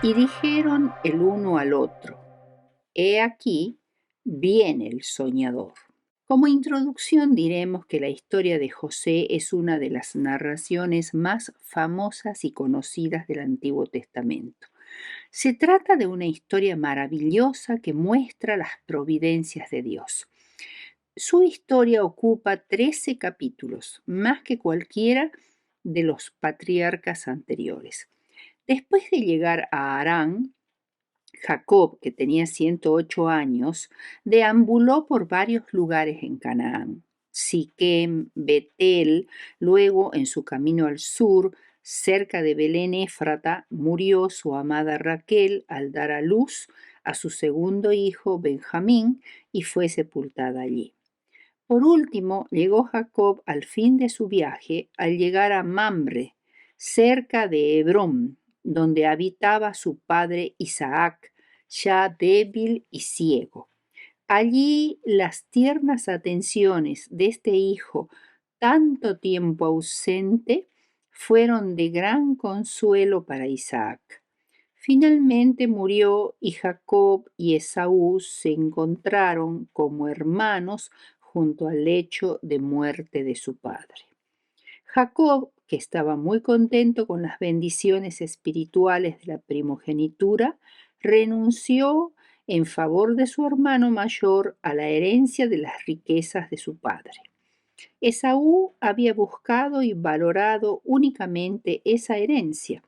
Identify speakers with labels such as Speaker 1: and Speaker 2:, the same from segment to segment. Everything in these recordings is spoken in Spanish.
Speaker 1: Y dijeron el uno al otro: He aquí, viene el soñador. Como introducción diremos que la historia de José es una de las narraciones más famosas y conocidas del Antiguo Testamento. Se trata de una historia maravillosa que muestra las providencias de Dios. Su historia ocupa 13 capítulos, más que cualquiera de los patriarcas anteriores. Después de llegar a Harán, Jacob, que tenía 108 años, deambuló por varios lugares en Canaán. Siquem, Betel, luego en su camino al sur, cerca de Belén Éfrata, murió su amada Raquel al dar a luz a su segundo hijo Benjamín y fue sepultada allí. Por último, llegó Jacob al fin de su viaje al llegar a Mamre, cerca de Hebrón, donde habitaba su padre Isaac, ya débil y ciego. Allí las tiernas atenciones de este hijo, tanto tiempo ausente, fueron de gran consuelo para Isaac. Finalmente murió y Jacob y Esaú se encontraron como hermanos junto al lecho de muerte de su padre. Jacob, que estaba muy contento con las bendiciones espirituales de la primogenitura, renunció en favor de su hermano mayor a la herencia de las riquezas de su padre. Esaú había buscado y valorado únicamente esa herencia,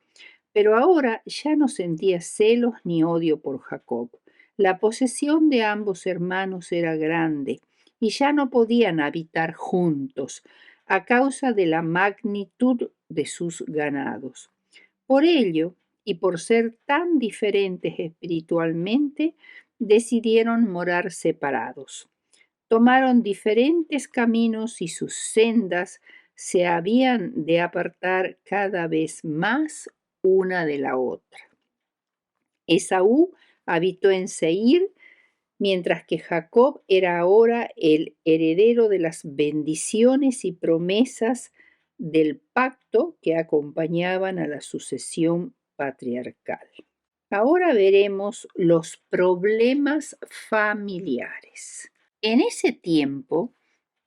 Speaker 1: pero ahora ya no sentía celos ni odio por Jacob. La posesión de ambos hermanos era grande y ya no podían habitar juntos a causa de la magnitud de sus ganados. Por ello, y por ser tan diferentes espiritualmente, decidieron morar separados. Tomaron diferentes caminos y sus sendas se habían de apartar cada vez más una de la otra. Esaú habitó en Seir, mientras que Jacob era ahora el heredero de las bendiciones y promesas del pacto que acompañaban a la sucesión patriarcal. Ahora veremos los problemas familiares. En ese tiempo,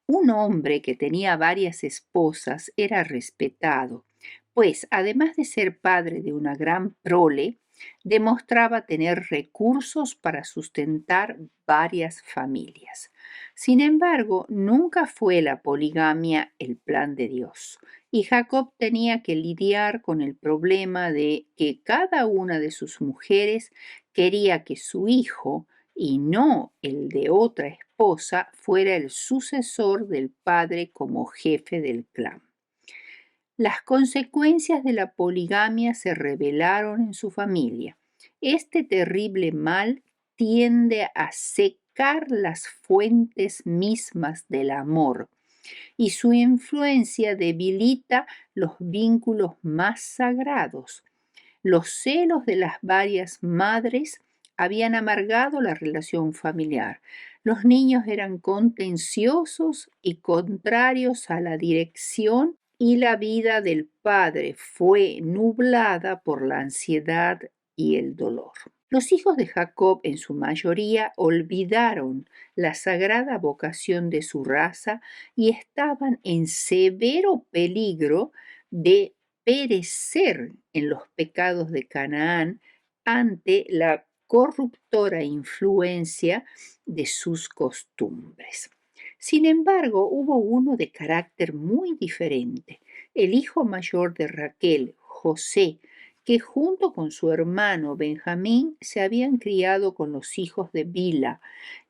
Speaker 1: un hombre que tenía varias esposas era respetado, pues además de ser padre de una gran prole, demostraba tener recursos para sustentar varias familias. Sin embargo, nunca fue la poligamia el plan de Dios, y Jacob tenía que lidiar con el problema de que cada una de sus mujeres quería que su hijo, y no el de otra esposa, fuera el sucesor del padre como jefe del clan. Las consecuencias de la poligamia se revelaron en su familia. Este terrible mal tiende a secar las fuentes mismas del amor y su influencia debilita los vínculos más sagrados. Los celos de las varias madres habían amargado la relación familiar. Los niños eran contenciosos y contrarios a la dirección y la vida del padre fue nublada por la ansiedad y el dolor. Los hijos de Jacob en su mayoría olvidaron la sagrada vocación de su raza y estaban en severo peligro de perecer en los pecados de Canaán ante la corruptora influencia de sus costumbres. Sin embargo, hubo uno de carácter muy diferente, el hijo mayor de Raquel, José, que junto con su hermano Benjamín se habían criado con los hijos de Bila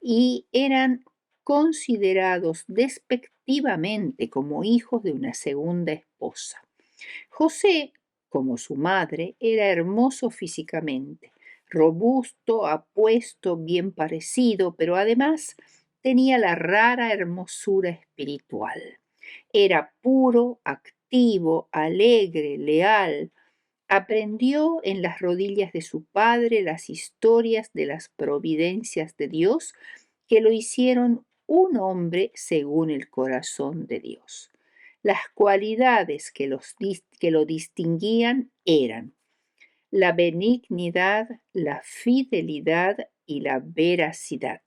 Speaker 1: y eran considerados despectivamente como hijos de una segunda esposa. José, como su madre, era hermoso físicamente, robusto, apuesto, bien parecido, pero además tenía la rara hermosura espiritual. Era puro, activo, alegre, leal. Aprendió en las rodillas de su padre las historias de las providencias de Dios que lo hicieron un hombre según el corazón de Dios. Las cualidades que lo distinguían eran la benignidad, la fidelidad y la veracidad.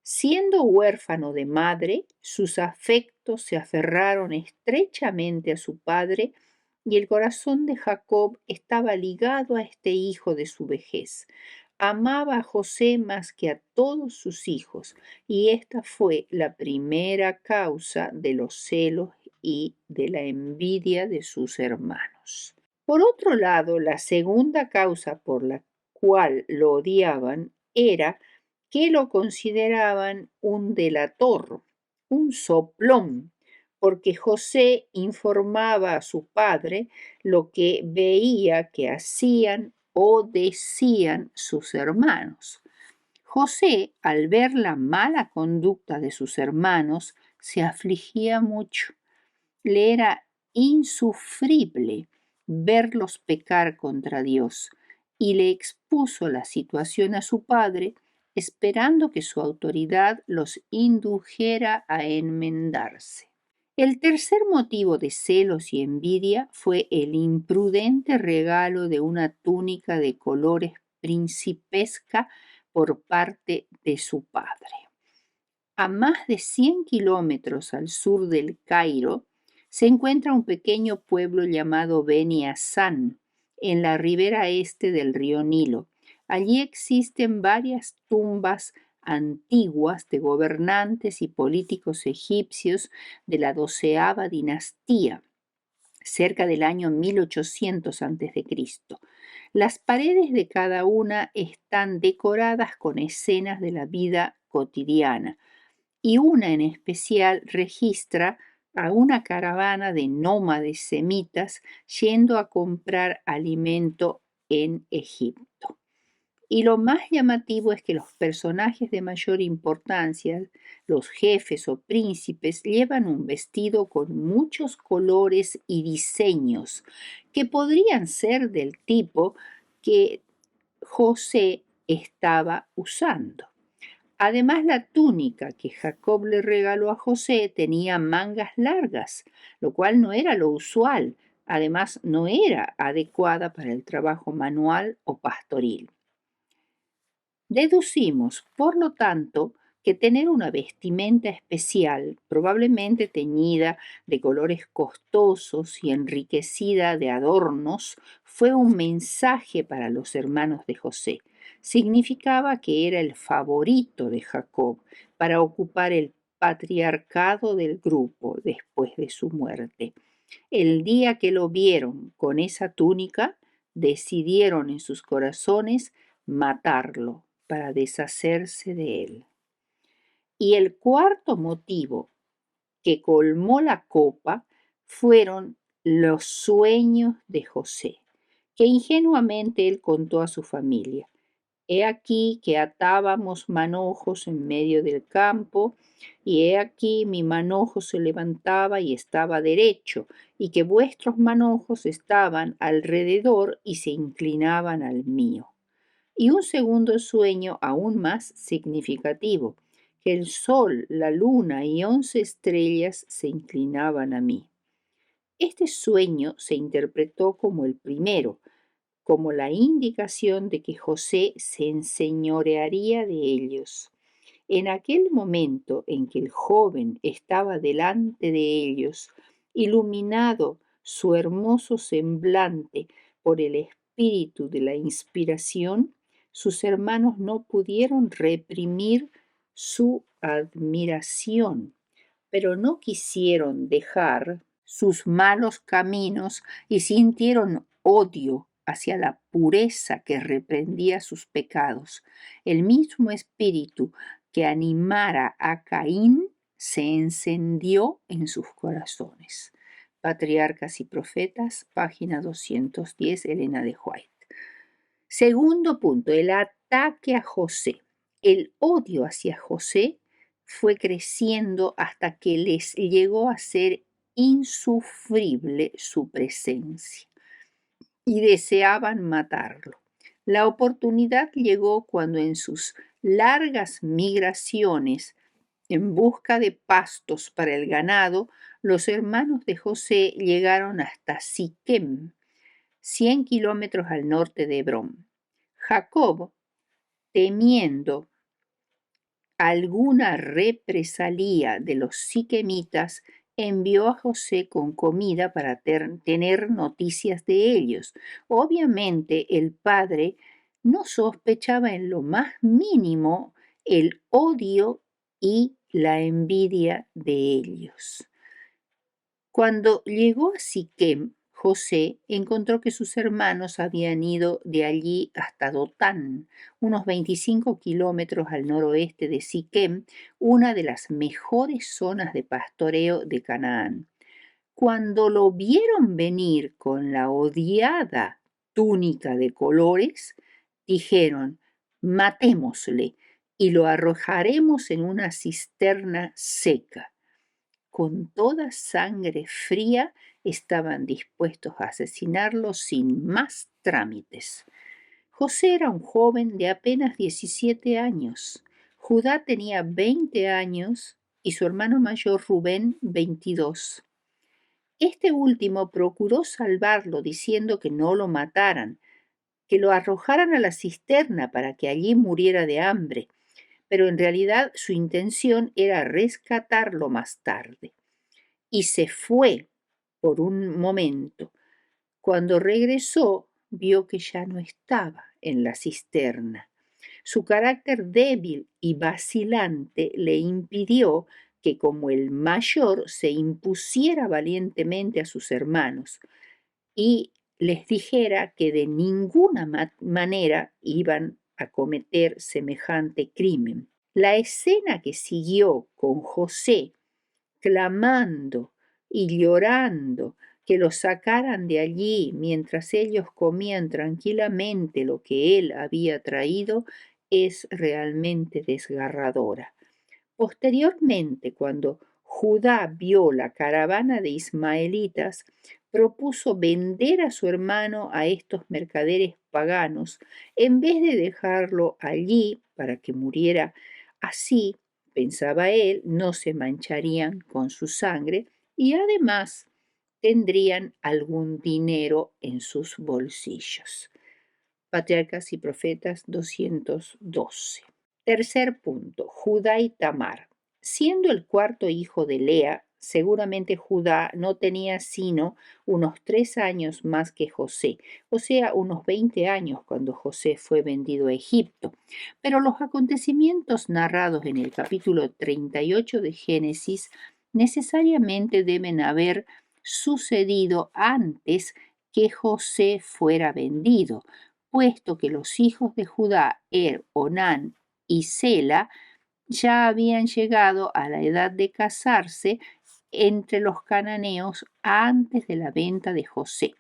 Speaker 1: Siendo huérfano de madre, sus afectos se aferraron estrechamente a su padre y el corazón de Jacob estaba ligado a este hijo de su vejez. Amaba a José más que a todos sus hijos, y esta fue la primera causa de los celos y de la envidia de sus hermanos. Por otro lado, la segunda causa por la cual lo odiaban era que lo consideraban un delator, un soplón, porque José informaba a su padre lo que veía que hacían o decían sus hermanos. José, al ver la mala conducta de sus hermanos, se afligía mucho. Le era insufrible verlos pecar contra Dios y le expuso la situación a su padre, esperando que su autoridad los indujera a enmendarse. El tercer motivo de celos y envidia fue el imprudente regalo de una túnica de colores principesca por parte de su padre. A más de 100 kilómetros al sur del Cairo se encuentra un pequeño pueblo llamado Beni Hasan, en la ribera este del río Nilo. Allí existen varias tumbas antiguas de gobernantes y políticos egipcios de la 12ª dinastía, cerca del año 1800 a.C. Las paredes de cada una están decoradas con escenas de la vida cotidiana, y una en especial registra a una caravana de nómades semitas yendo a comprar alimento en Egipto. Y lo más llamativo es que los personajes de mayor importancia, los jefes o príncipes, llevan un vestido con muchos colores y diseños que podrían ser del tipo que José estaba usando. Además, la túnica que Jacob le regaló a José tenía mangas largas, lo cual no era lo usual. Además, no era adecuada para el trabajo manual o pastoril. Deducimos, por lo tanto, que tener una vestimenta especial, probablemente teñida de colores costosos y enriquecida de adornos, fue un mensaje para los hermanos de José. Significaba que era el favorito de Jacob para ocupar el patriarcado del grupo después de su muerte. El día que lo vieron con esa túnica, decidieron en sus corazones matarlo para deshacerse de él. Y el cuarto motivo que colmó la copa fueron los sueños de José, que ingenuamente él contó a su familia. He aquí que atábamos manojos en medio del campo, y he aquí mi manojo se levantaba y estaba derecho, y que vuestros manojos estaban alrededor y se inclinaban al mío. Y un segundo sueño aún más significativo, que el sol, la luna y 11 estrellas se inclinaban a mí. Este sueño se interpretó como el primero, como la indicación de que José se enseñorearía de ellos. En aquel momento en que el joven estaba delante de ellos, iluminado su hermoso semblante por el espíritu de la inspiración, sus hermanos no pudieron reprimir su admiración, pero no quisieron dejar sus malos caminos y sintieron odio hacia la pureza que reprendía sus pecados. El mismo espíritu que animara a Caín se encendió en sus corazones. Patriarcas y Profetas, página 210, Elena de White. Segundo punto, el ataque a José. El odio hacia José fue creciendo hasta que les llegó a ser insufrible su presencia y deseaban matarlo. La oportunidad llegó cuando en sus largas migraciones en busca de pastos para el ganado, los hermanos de José llegaron hasta Siquem, 100 kilómetros al norte de Hebrón. Jacob, temiendo alguna represalia de los siquemitas, envió a José con comida para tener noticias de ellos. Obviamente el padre no sospechaba en lo más mínimo el odio y la envidia de ellos. Cuando llegó a Siquem, José encontró que sus hermanos habían ido de allí hasta Dotán, unos 25 kilómetros al noroeste de Siquem, una de las mejores zonas de pastoreo de Canaán. Cuando lo vieron venir con la odiada túnica de colores, dijeron: matémosle y lo arrojaremos en una cisterna seca. Con toda sangre fría estaban dispuestos a asesinarlo sin más trámites. José era un joven de apenas 17 años. Judá tenía 20 años y su hermano mayor Rubén 22. Este último procuró salvarlo diciendo que no lo mataran, que lo arrojaran a la cisterna para que allí muriera de hambre, pero en realidad su intención era rescatarlo más tarde. Y se fue por un momento. Cuando regresó, vio que ya no estaba en la cisterna. Su carácter débil y vacilante le impidió que, como el mayor, se impusiera valientemente a sus hermanos y les dijera que de ninguna manera iban a cometer semejante crimen. La escena que siguió con José clamando y llorando que lo sacaran de allí mientras ellos comían tranquilamente lo que él había traído, es realmente desgarradora. Posteriormente, cuando Judá vio la caravana de ismaelitas, propuso vender a su hermano a estos mercaderes paganos en vez de dejarlo allí para que muriera. Así, pensaba él, no se mancharían con su sangre y además tendrían algún dinero en sus bolsillos. Patriarcas y Profetas 212. Tercer punto, Judá y Tamar. Siendo el cuarto hijo de Lea, seguramente Judá no tenía sino unos 3 años más que José, o sea, unos 20 años cuando José fue vendido a Egipto. Pero los acontecimientos narrados en el capítulo 38 de Génesis necesariamente deben haber sucedido antes que José fuera vendido, puesto que los hijos de Judá, Onán y Sela ya habían llegado a la edad de casarse entre los cananeos antes de la venta de José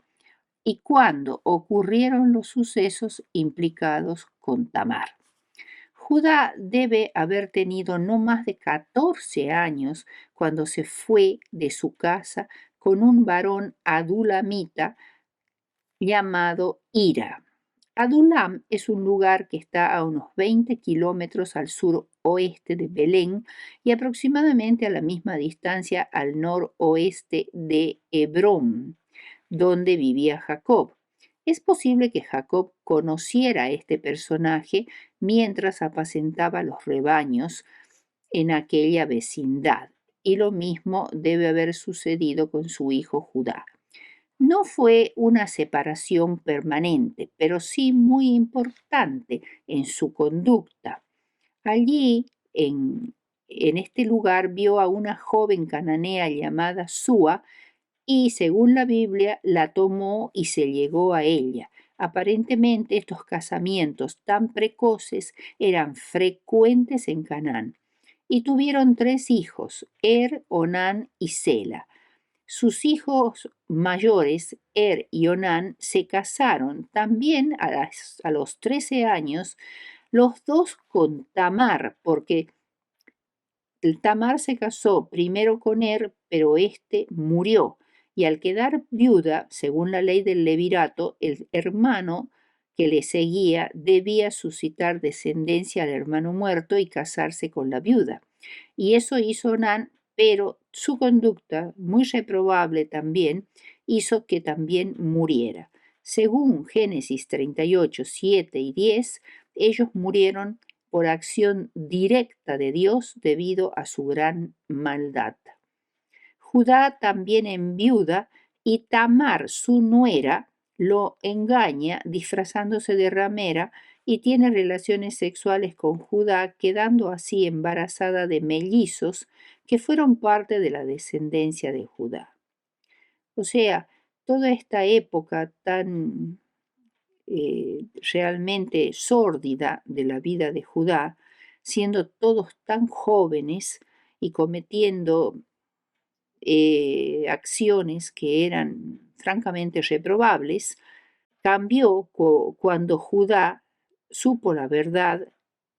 Speaker 1: y cuando ocurrieron los sucesos implicados con Tamar. Judá debe haber tenido no más de 14 años cuando se fue de su casa con un varón adulamita llamado Ira. Adulam es un lugar que está a unos 20 kilómetros al suroeste de Belén y aproximadamente a la misma distancia al noroeste de Hebrón, donde vivía Jacob. Es posible que Jacob conociera a este personaje mientras apacentaba los rebaños en aquella vecindad, y lo mismo debe haber sucedido con su hijo Judá. No fue una separación permanente, pero sí muy importante en su conducta. Allí, en este lugar, vio a una joven cananea llamada Súa y, según la Biblia, la tomó y se llegó a ella. Aparentemente, estos casamientos tan precoces eran frecuentes en Canaán. Y tuvieron 3 hijos, Onán y Sela. Sus hijos mayores, y Onán, se casaron también a los 13 años, los dos con Tamar, porque Tamar se casó primero con pero éste murió, y al quedar viuda, según la ley del levirato, el hermano que le seguía debía suscitar descendencia al hermano muerto y casarse con la viuda. Y eso hizo Onán, pero su conducta, muy reprobable también, hizo que también muriera. Según Génesis 38, 7 y 10, ellos murieron por acción directa de Dios debido a su gran maldad. Judá también enviuda y Tamar, su nuera, lo engaña disfrazándose de ramera y tiene relaciones sexuales con Judá, quedando así embarazada de mellizos que fueron parte de la descendencia de Judá. O sea, toda esta época tan realmente sórdida de la vida de Judá, siendo todos tan jóvenes y cometiendo acciones que eran francamente reprobables, cambió cuando Judá supo la verdad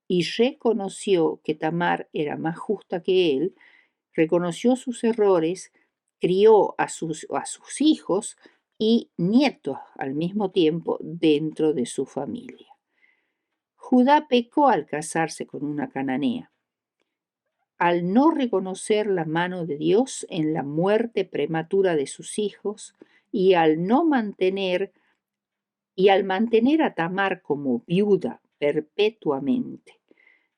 Speaker 1: y reconoció que Tamar era más justa que él, reconoció sus errores, crió a sus hijos y nietos al mismo tiempo dentro de su familia. Judá pecó al casarse con una cananea, al no reconocer la mano de Dios en la muerte prematura de sus hijos y al mantener a Tamar como viuda perpetuamente.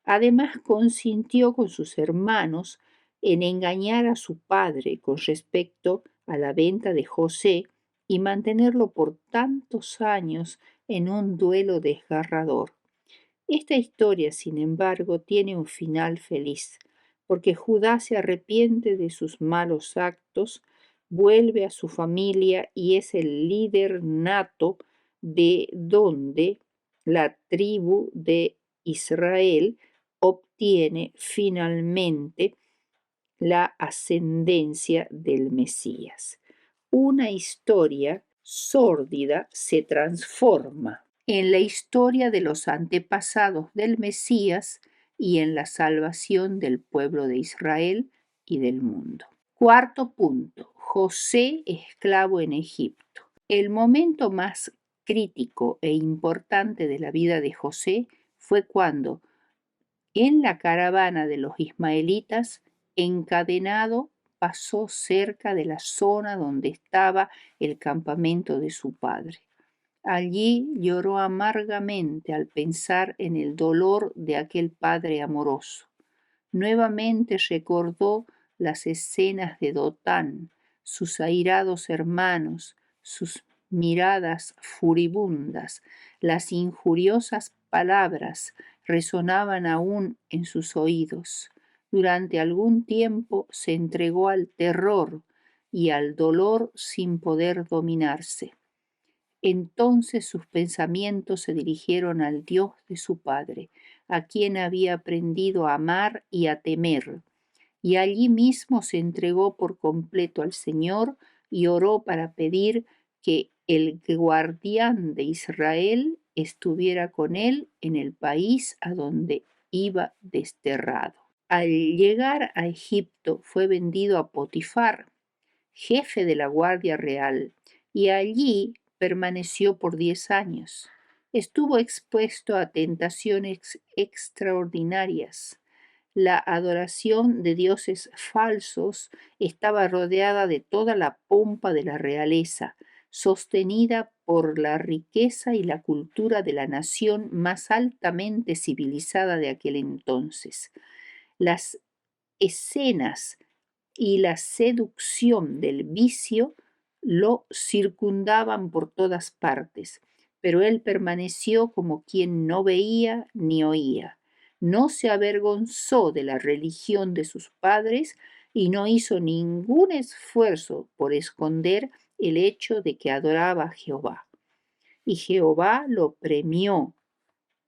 Speaker 1: Además, consintió con sus hermanos en engañar a su padre con respecto a la venta de José y mantenerlo por tantos años en un duelo desgarrador. Esta historia, sin embargo, tiene un final feliz, porque Judá se arrepiente de sus malos actos, vuelve a su familia y es el líder nato de donde la tribu de Israel obtiene finalmente la ascendencia del Mesías. Una historia sórdida se transforma en la historia de los antepasados del Mesías y en la salvación del pueblo de Israel y del mundo. Cuarto punto, José esclavo en Egipto. El momento más crítico e importante de la vida de José fue cuando, en la caravana de los ismaelitas, encadenado, pasó cerca de la zona donde estaba el campamento de su padre. Allí lloró amargamente al pensar en el dolor de aquel padre amoroso. Nuevamente recordó las escenas de Dotán, sus airados hermanos, sus miradas furibundas, las injuriosas palabras resonaban aún en sus oídos. Durante algún tiempo se entregó al terror y al dolor sin poder dominarse. Entonces sus pensamientos se dirigieron al Dios de su padre, a quien había aprendido a amar y a temer, y allí mismo se entregó por completo al Señor y oró para pedir que el guardián de Israel estuviera con él en el país a donde iba desterrado. Al llegar a Egipto fue vendido a Potifar, jefe de la Guardia Real, y allí permaneció por 10 años. Estuvo expuesto a tentaciones extraordinarias. La adoración de dioses falsos estaba rodeada de toda la pompa de la realeza, sostenida por la riqueza y la cultura de la nación más altamente civilizada de aquel entonces. Las escenas y la seducción del vicio lo circundaban por todas partes, pero él permaneció como quien no veía ni oía. No se avergonzó de la religión de sus padres y no hizo ningún esfuerzo por esconder el hecho de que adoraba a Jehová. Y Jehová lo premió,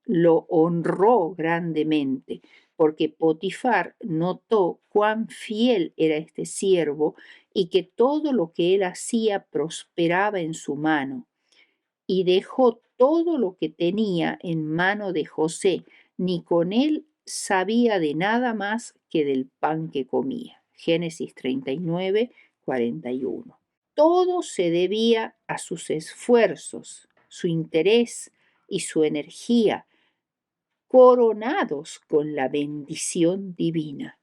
Speaker 1: lo honró grandemente, porque Potifar notó cuán fiel era este siervo y que todo lo que él hacía prosperaba en su mano. Y dejó todo lo que tenía en mano de José, ni con él sabía de nada más que del pan que comía. Génesis 39, 41. Todo se debía a sus esfuerzos, su interés y su energía, coronados con la bendición divina.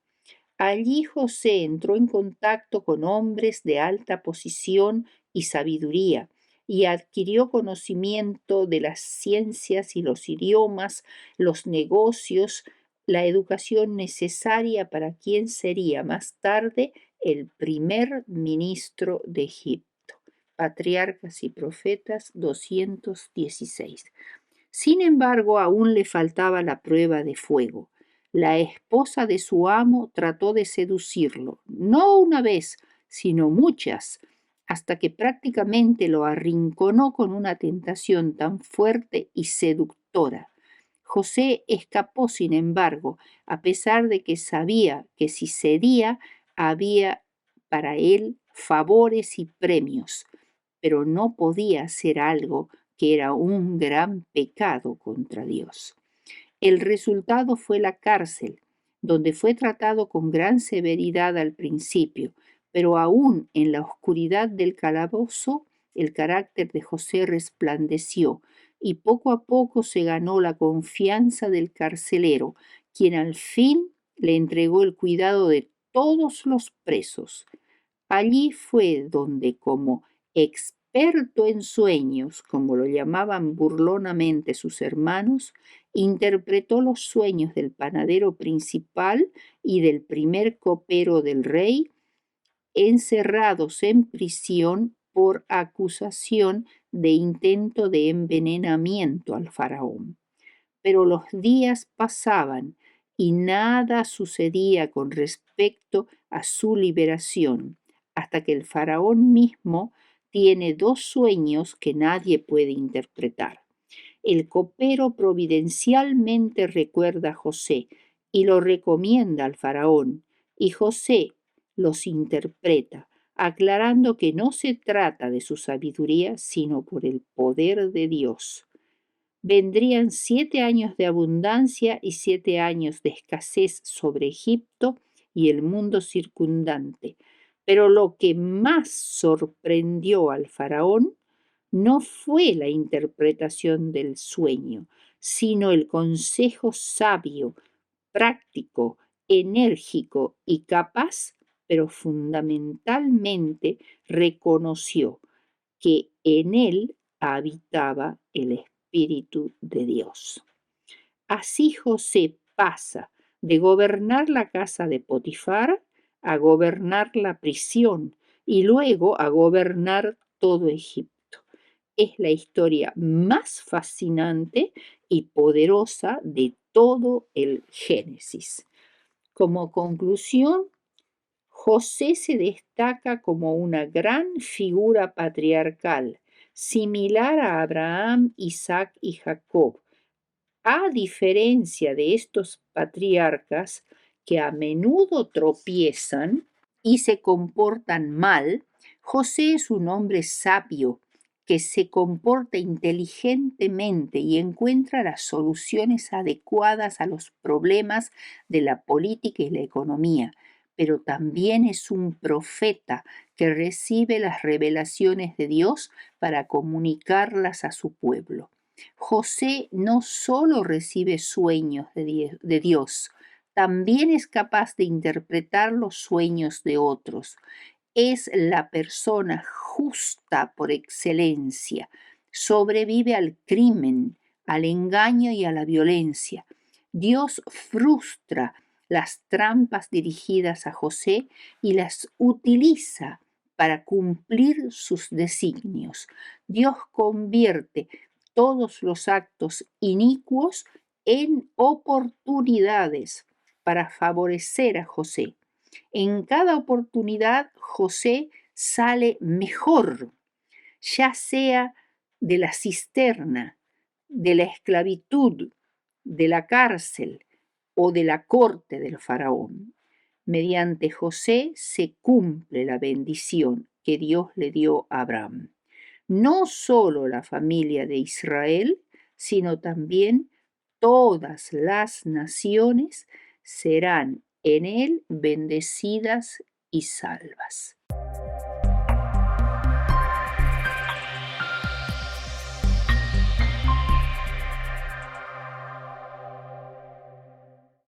Speaker 1: Allí José entró en contacto con hombres de alta posición y sabiduría, y adquirió conocimiento de las ciencias y los idiomas, los negocios, la educación necesaria para quien sería más tarde el primer ministro de Egipto. Patriarcas y Profetas 216. Sin embargo, aún le faltaba la prueba de fuego. La esposa de su amo trató de seducirlo, no una vez, sino muchas, hasta que prácticamente lo arrinconó con una tentación tan fuerte y seductora. José escapó, sin embargo, a pesar de que sabía que si cedía había para él favores y premios, pero no podía hacer algo que era un gran pecado contra Dios. El resultado fue la cárcel, donde fue tratado con gran severidad al principio, pero aún en la oscuridad del calabozo, el carácter de José resplandeció y poco a poco se ganó la confianza del carcelero, quien al fin le entregó el cuidado de todos los presos. Allí fue donde, como experto en sueños, como lo llamaban burlonamente sus hermanos, interpretó los sueños del panadero principal y del primer copero del rey, encerrados en prisión por acusación de intento de envenenamiento al faraón. Pero los días pasaban y nada sucedía con respecto a su liberación, hasta que el faraón mismo tiene dos sueños que nadie puede interpretar. El copero providencialmente recuerda a José y lo recomienda al faraón, y José los interpreta, aclarando que no se trata de su sabiduría, sino por el poder de Dios. Vendrían 7 años de abundancia y 7 años de escasez sobre Egipto y el mundo circundante. Pero lo que más sorprendió al faraón no fue la interpretación del sueño, sino el consejo sabio, práctico, enérgico y capaz, pero fundamentalmente reconoció que en él habitaba el Espíritu de Dios. Así José pasa de gobernar la casa de Potifar a gobernar la prisión y luego a gobernar todo Egipto. Es la historia más fascinante y poderosa de todo el Génesis. Como conclusión, José se destaca como una gran figura patriarcal, similar a Abraham, Isaac y Jacob. A diferencia de estos patriarcas que a menudo tropiezan y se comportan mal, José es un hombre sabio que se comporta inteligentemente y encuentra las soluciones adecuadas a los problemas de la política y la economía, pero también es un profeta que recibe las revelaciones de Dios para comunicarlas a su pueblo. José no solo recibe sueños de Dios, también es capaz de interpretar los sueños de otros. Es la persona justa por excelencia. Sobrevive al crimen, al engaño y a la violencia. Dios frustra las trampas dirigidas a José y las utiliza para cumplir sus designios. Dios convierte todos los actos inicuos en oportunidades para favorecer a José. En cada oportunidad José sale mejor, ya sea de la cisterna, de la esclavitud, de la cárcel o de la corte del faraón. Mediante José se cumple la bendición que Dios le dio a Abraham. No solo la familia de Israel, sino también todas las naciones serán en él bendecidas y salvas.